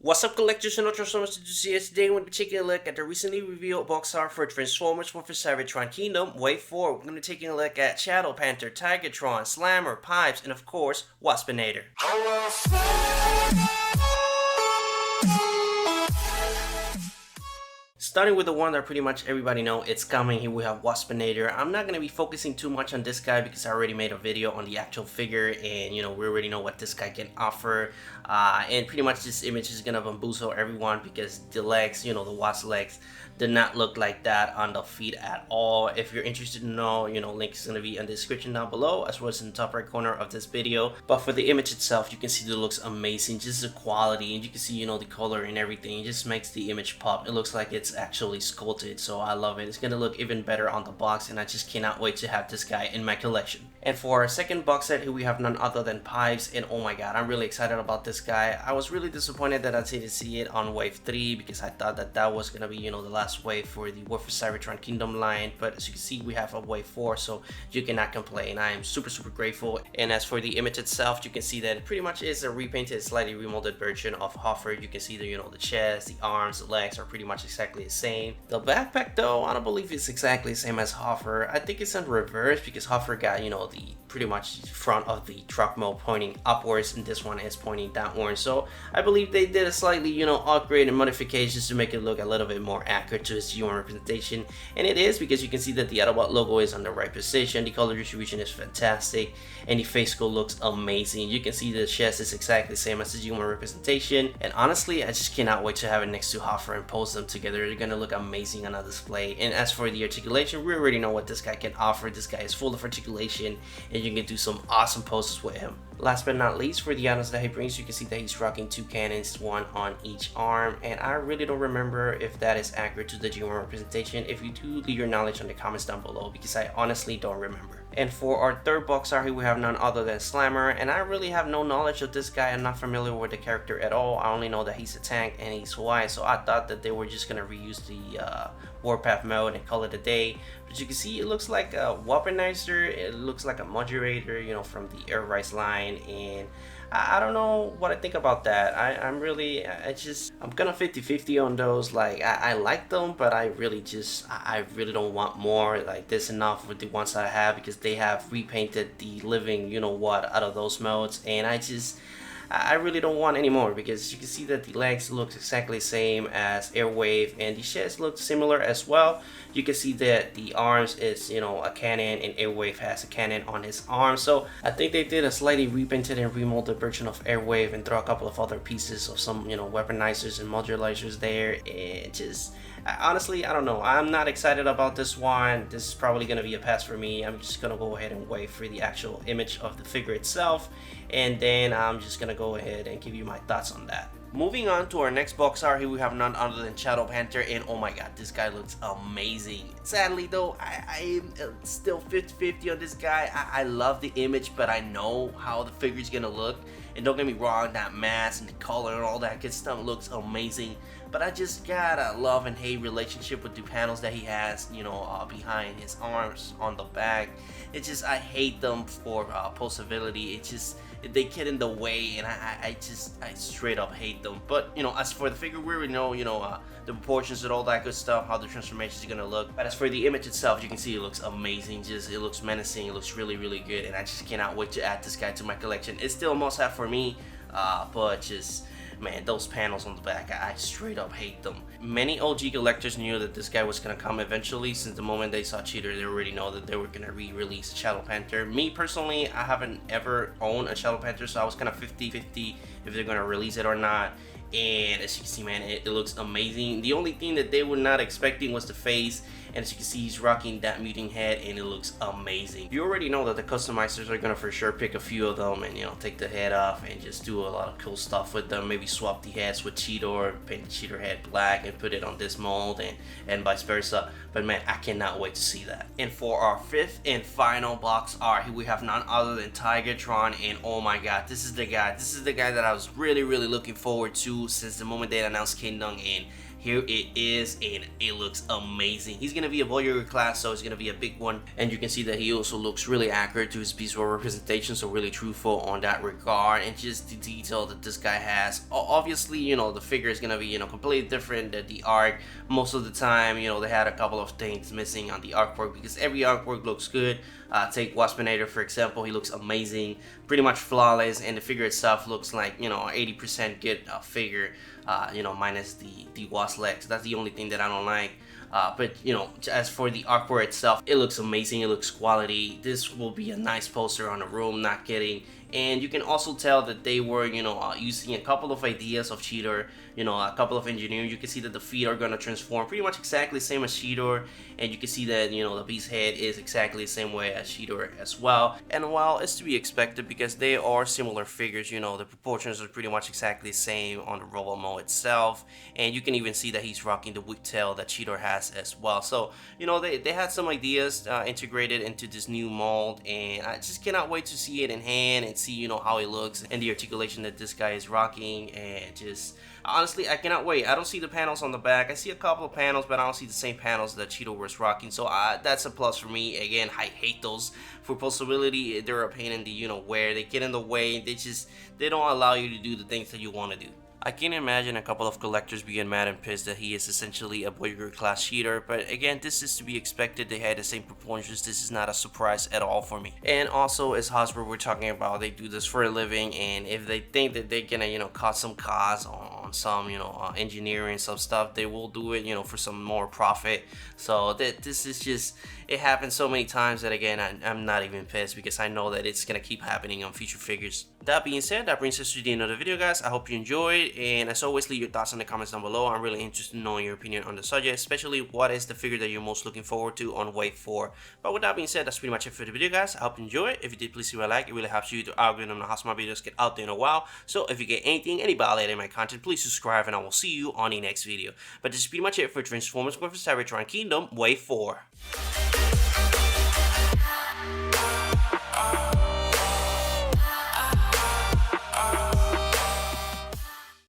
What's up, collectors and Transformers enthusiasts? Today we're going to be taking a look at the recently revealed box art for Transformers for Cybertron Kingdom Wave 4. We're going to be taking a look at Shadow Panther, Tigatron, Slammer, Pipes, and of course, Waspinator. Starting with the one that pretty much everybody know, it's coming. Here we have Waspinator. I'm not going to be focusing too much on this guy because I already made a video on the actual figure, and we already know what this guy can offer. And pretty much this image is going to bamboozle everyone because the legs, the Wasp legs, did not look like that on the feet at all. If you're interested to know, link is going to be in the description down below as well as in the top right corner of this video. But for the image itself, you can see that it looks amazing. Just the quality, and you can see, the color and everything. It just makes the image pop. It looks like it's actually sculpted, so I love it. It's gonna look even better on the box, and I just cannot wait to have this guy in my collection. And for our second box set, here we have none other than Pipes, and oh my god, I'm really excited about this guy. I was really disappointed that I didn't see it on wave 3 because I thought that that was gonna be, the last wave for the War for Cybertron Kingdom line, but as you can see, we have a wave 4, so you cannot complain. I am super grateful. And as for the image itself, you can see that it pretty much is a repainted, slightly remolded version of Hoffer. You can see the, the chest, the arms, the legs are pretty much exactly the same. The backpack though, I don't believe it's exactly the same as Hoffer. I think it's in reverse because Hoffer got, the pretty much front of the truck mode pointing upwards, and this one is pointing downwards. So I believe they did a slightly, upgrade and modifications to make it look a little bit more accurate to its G1 representation. And it is, because you can see that the Autobot logo is on the right position, the color distribution is fantastic, and the face skull looks amazing. You can see the chest is exactly the same as the G1 representation, and honestly, I just cannot wait to have it next to Hoffer and pose them together. They're gonna look amazing on a display. And as for the articulation, we already know what this guy can offer. This guy is full of articulation, and you can do some awesome poses with him. Last but not least, for the items that he brings, you can see that he's rocking 2 cannons, 1 on each arm, and I really don't remember if that is accurate to the G1 representation. If you do, leave your knowledge in the comments down below because I honestly don't remember. And for our third box art here, we have none other than Slammer, and I really have no knowledge of this guy. I'm not familiar with the character at all. I only know that he's a tank and he's white, so I thought that they were just gonna reuse the Warpath mode and call it a day. But you can see it looks like a Waspinator, it looks like a modulator, from the Air Rise line, and I don't know what I think about that. I'm gonna 50-50 on those. Like I like them, but I really don't want more. Like this enough with the ones that I have because they have repainted the living out of those modes, and I really don't want any more because you can see that the legs look exactly the same as Airwave, and the chest looks similar as well. You can see that the arms is a cannon, and Airwave has a cannon on his arm. So I think they did a slightly repainted and remolded version of Airwave and throw a couple of other pieces of some weaponizers and modularizers there. And honestly, I don't know. I'm not excited about this one. This is probably going to be a pass for me. I'm just going to go ahead and wait for the actual image of the figure itself, and then I'm just going to go ahead and give you my thoughts on that. Moving on to our next box art, here we have none other than Shadow Panther, and oh my god, this guy looks amazing. Sadly though, I am still 50-50 on this guy. I love the image, but I know how the figure is gonna look. And don't get me wrong, that mask and the color and all that good stuff looks amazing. But I just got a love and hate relationship with the panels that he has, behind his arms on the back. I hate them for posability. They get in the way, and I straight up hate them. But as for the figure, we already know the proportions and all that good stuff, how the transformation is gonna look. But as for the image itself, you can see it looks amazing. It looks menacing. It looks really good, and I just cannot wait to add this guy to my collection. It's still a must-have for me, but man, those panels on the back, I straight up hate them. Many OG collectors knew that this guy was gonna come eventually. Since the moment they saw Cheater, they already know that they were gonna re-release Shadow Panther. Me personally, I haven't ever owned a Shadow Panther, so I was kind of 50-50 if they're gonna release it or not. And as you can see, man, it looks amazing. The only thing that they were not expecting was the face, and as you can see, he's rocking that muting head, and it looks amazing. You already know that the customizers are gonna for sure pick a few of them and take the head off and just do a lot of cool stuff with them. Maybe swap the heads with Cheetor, paint the Cheetor head black and put it on this mold, and vice versa. But man, I cannot wait to see that. And for our fifth and final box art, here we have none other than Tigatron, and oh my god, this is the guy that I was really looking forward to since the moment they announced Kingdom, and here it is, and it looks amazing. He's gonna be a Voyager class, so it's gonna be a big one, and you can see that he also looks really accurate to his visual representation, so really truthful on that regard, and just the detail that this guy has. Obviously, you know, the figure is gonna be, you know, completely different than the art. Most of the time, you know, they had a couple of things missing on the artwork, because every artwork looks good. Take Waspinator for example, he looks amazing, pretty much flawless, and the figure itself looks like, you know, 80% good figure, you know, minus the Wasp legs. That's the only thing that I don't like. But you know, as for the artwork itself, it looks amazing, it looks quality. This will be a nice poster on the room, not kidding. And you can also tell that they were, you know, using a couple of ideas of Cheetor, you know, a couple of engineering. You can see that the feet are going to transform pretty much exactly the same as Cheetor, and you can see that, you know, the beast head is exactly the same way as Cheetor as well. And while it's to be expected because they are similar figures, you know, the proportions are pretty much exactly the same on the robot mode itself, and you can even see that he's rocking the whip tail that Cheetor has as well. So, you know, they had some ideas integrated into this new mold, and I just cannot wait to see it in hand and see, you know, how it looks and the articulation that this guy is rocking. And just honestly, I cannot wait. I don't see the panels on the back. I see a couple of panels, but I don't see the same panels that Cheetor was rocking, so that's a plus for me. Again, I hate those for possibility. They're a pain in the, you know, where they get in the way. They don't allow you to do the things that you want to do. I can imagine a couple of collectors being mad and pissed that he is essentially a Voyager class Cheetor, but again, this is to be expected. They had the same proportions. This is not a surprise at all for me. And also, as Hasbro we're talking about, they do this for a living, and if they think that they're gonna, you know, cut some costs on some, you know, engineering, some stuff, they will do it, you know, for some more profit. So this is just, it happens so many times that again, I'm not even pissed, because I know that it's gonna keep happening on future figures. That being said, that brings us to the end of the video, guys. I hope you enjoyed, and as always, leave your thoughts in the comments down below. I'm really interested in knowing your opinion on the subject, especially what is the figure that you're most looking forward to on Wave 4. But with that being said, that's pretty much it for the video, guys. I hope you enjoyed. If you did, please leave a like. It really helps you to algorithm and how my videos get out there in a while. So if you get anything, any value in my content, please subscribe, and I will see you on the next video. But this is pretty much it for Transformers vs. Cybertron Kingdom Wave 4.